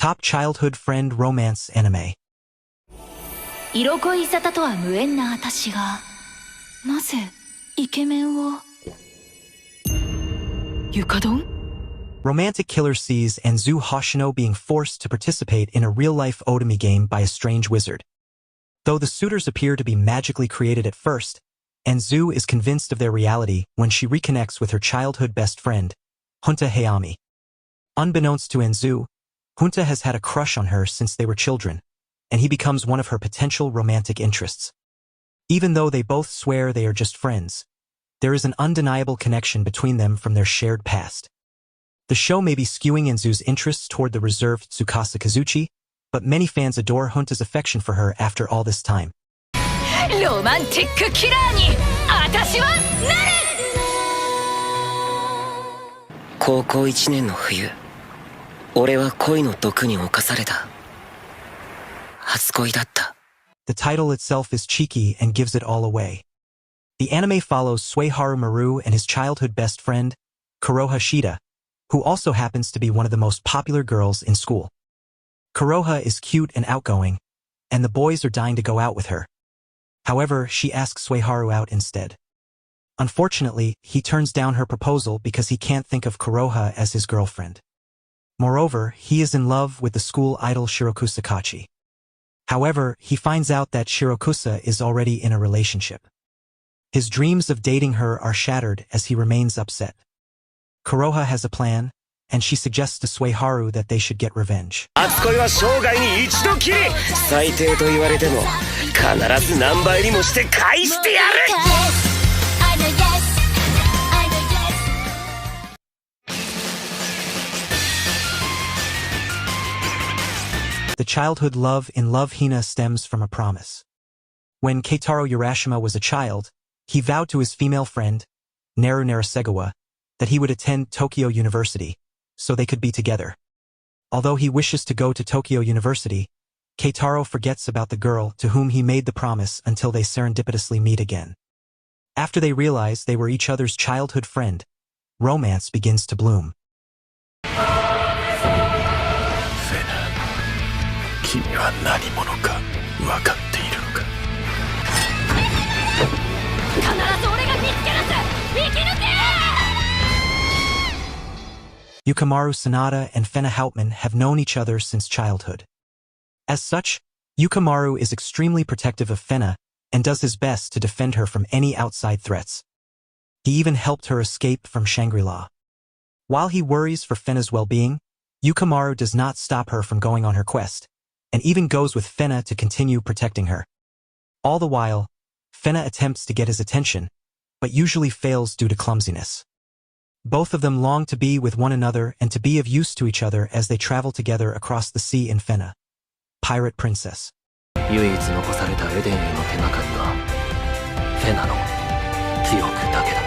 top childhood friend romance anime. 色恋沙汰とは無縁な私がなぜイケメンを床ドン Romantic killer sees Anzu Hoshino being forced to participate in a real-life Otami game by a strange wizard. Though the suitors appear to be magically created at first, Anzu is convinced of their reality when she reconnects with her childhood best friend, Hunta Hayami. Unbeknownst to Anzu, Hunta has had a crush on her since they were children, and he becomes one of her potential romantic interests. Even though they both swear they are just friends, there is an undeniable connection between them from their shared past. The show may be skewing Anzu's interests toward the reserved Tsukasa Kazuchi, but many fans adore Hunta's affection for her after all this time. ロマンティックキラーに私はなる。高校1年の冬、俺は恋の毒に侵された。初恋だった。The title itself is cheeky and gives it all away. The anime follows Sueharu Maru and his childhood best friend, Kuroha Shida, who also happens to be one of the most popular girls in school. Kuroha is cute and outgoing, and the boys are dying to go out with her. However, she asks Sueharu out instead. Unfortunately, he turns down her proposal because he can't think of Kuroha as his girlfriend. Moreover, he is in love with the school idol Shirokusa Kachi. However, he finds out that Shirokusa is already in a relationship. His dreams of dating her are shattered as he remains upset. Kuroha has a plan, and she suggests to Sueharu that they should get revenge. 初恋は生涯に一度きり。最低と言われても必ず何倍にもして返してやる。The childhood love in Love Hina stems from a promise. When Keitaro Urashima was a child, he vowed to his female friend, Naru Narasegawa, that he would attend Tokyo University, so they could be together. Although he wishes to go to Tokyo University, Keitaro forgets about the girl to whom he made the promise until they serendipitously meet again. After they realize they were each other's childhood friend, romance begins to bloom. 君は何者か分かっているのか。必ず俺が見つけ出す。生き抜け。Yukimaru Sanada and Fena Houtman have known each other since childhood. As such, Yukimaru is extremely protective of Fena and does his best to defend her from any outside threats. He even helped her escape from Shangri-La. While he worries for Fena's well-being, Yukimaru does not stop her from going on her quest, and even goes with Fena to continue protecting her. All the while, Fena attempts to get his attention, but usually fails due to clumsiness. Both of them long to be with one another and to be of use to each other as they travel together across the sea in Fena. Pirate Princess. 唯一残されたエデンへの手がかりはフェナの記憶だけだ。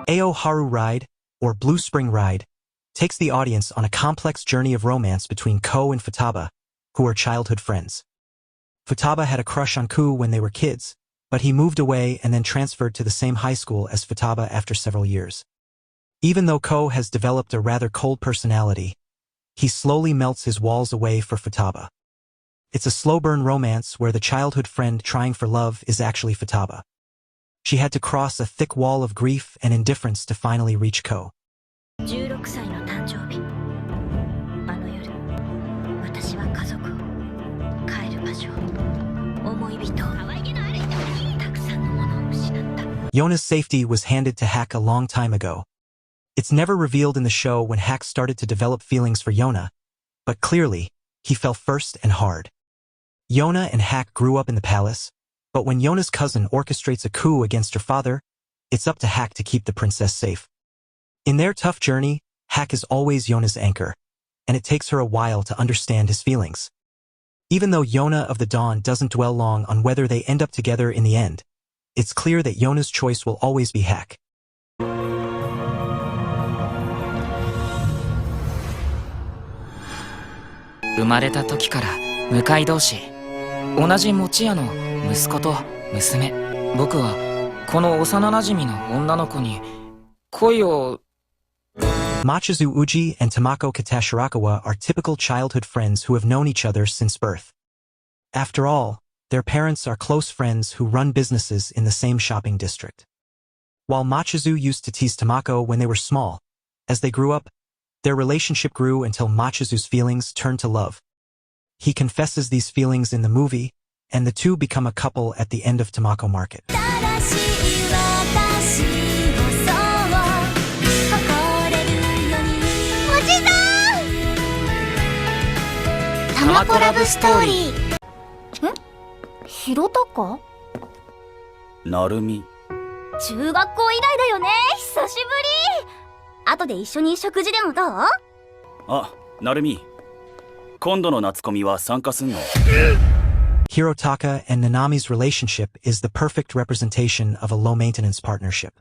Ao Haru Ride, or Blue Spring Ride, takes the audience on a complex journey of romance between Ko and Futaba, who are childhood friends. Futaba had a crush on Ku when they were kids, but he moved away and then transferred to the same high school as Futaba after several years. Even though Ko has developed a rather cold personality, he slowly melts his walls away for Futaba. It's a slow-burn romance where the childhood friend trying for love is actually Futaba. She had to cross a thick wall of grief and indifference to finally reach Ko. 16歳の誕生日。あの夜、私は家族を、帰る場所を、思い人を、可愛げのある人にたくさんのものを失った。Yona's safety was handed to Hack a long time ago. It's never revealed in the show when Hack started to develop feelings for Yona, but clearly, he fell first and hard. Yona and Hack grew up in the palace, but when Yona's cousin orchestrates a coup against her father, it's up to Hack to keep the princess safe. In their tough journey, Hack is always Yona's anchor, and it takes her a while to understand his feelings. Even though Yona of the Dawn doesn't dwell long on whether they end up together in the end, it's clear that Yona's choice will always be Hack. 生まれた時から向かい同士、同じ餅屋の息子と娘。僕はこの幼馴染の女の子に恋を Machizu Uji and Tamako Katashirakawa are typical childhood friends who have known each other since birth. After all, their parents are close friends who run businesses in the same shopping district. While Machizu used to tease Tamako when they were small, as they grew up, their relationship grew until Machizu's feelings turned to love. He confesses these feelings in the movie, and the two become a couple at the end of Tamako Market. タマコラブストーリー。ひろたか？なるみ。中学校以来だよね。久しぶり。後で一緒に食事でもどう？あ、なるみ。今度の夏コミは参加すんの？ Hirotaka and Nanami's relationship is the perfect representation of a low-maintenance partnership.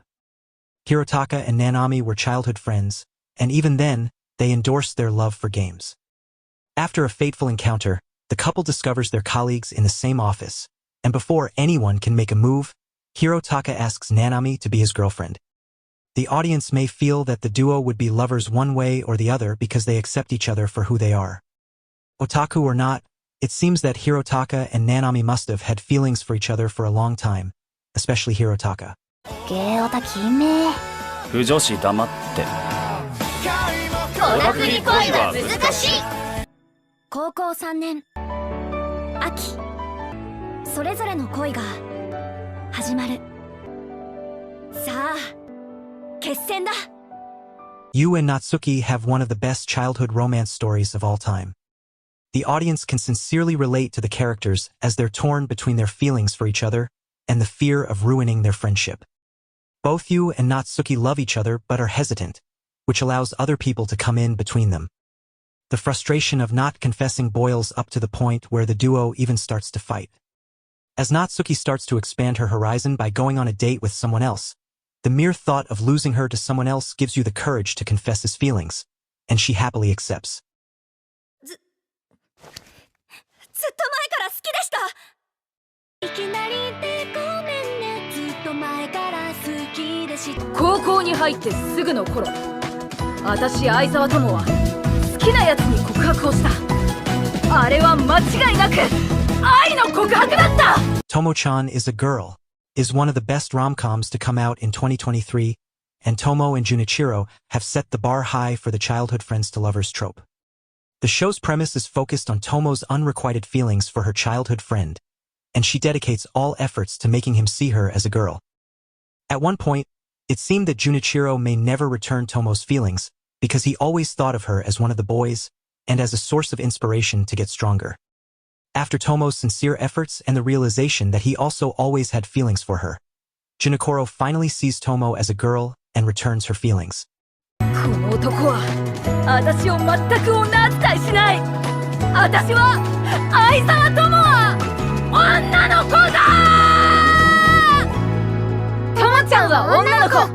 Hirotaka and Nanami were childhood friends, and even then, they endorsed their love for games. After a fateful encounter, the couple discovers their colleagues in the same office, and before anyone can make a move, Hirotaka asks Nanami to be his girlfriend. The audience may feel that the duo would be lovers one way or the other because they accept each other for who they are. Otaku or not, it seems that Hirotaka and Nanami must have had feelings for each other for a long time, especially Hirotaka. ゲーオタ決め。不女子黙って。オタクに恋は難しい。高校3年秋、それぞれの恋が始まる。さあ、決戦だ。Yu and Natsuki have one of the best childhood romance stories of all time. The audience can sincerely relate to the characters as they're torn between their feelings for each other and the fear of ruining their friendship. Both Yu and Natsuki love each other but are hesitant, which allows other people to come in between them. The frustration of not confessing boils up to the point where the duo even starts to fight. As Natsuki starts to expand her horizon by going on a date with someone else, the mere thought of losing her to someone else gives you the courage to confess his feelings, and she happily accepts. ずっと前から好きでした。いきなりでごめんね。ずっと前から好きでした。高校に入ってすぐの頃、私相沢友は好きなやつに告白をした。あれは間違いなく愛の告白だった。 Tomo-chan is a Girl is one of the best rom-coms to come out in 2023, and Tomo and Junichiro have set the bar high for the childhood friends to lovers trope. The show's premise is focused on Tomo's unrequited feelings for her childhood friend, and she dedicates all efforts to making him see her as a girl. At one point, it seemed that Junichiro may never return Tomo's feelings because he always thought of her as one of the boys and as a source of inspiration to get stronger. After Tomo's sincere efforts and the realization that he also always had feelings for her, Junichiro finally sees Tomo as a girl and returns her feelings. この男は私を全く女扱いしない。私は相沢友は女の子だ。友ちゃんは女の子。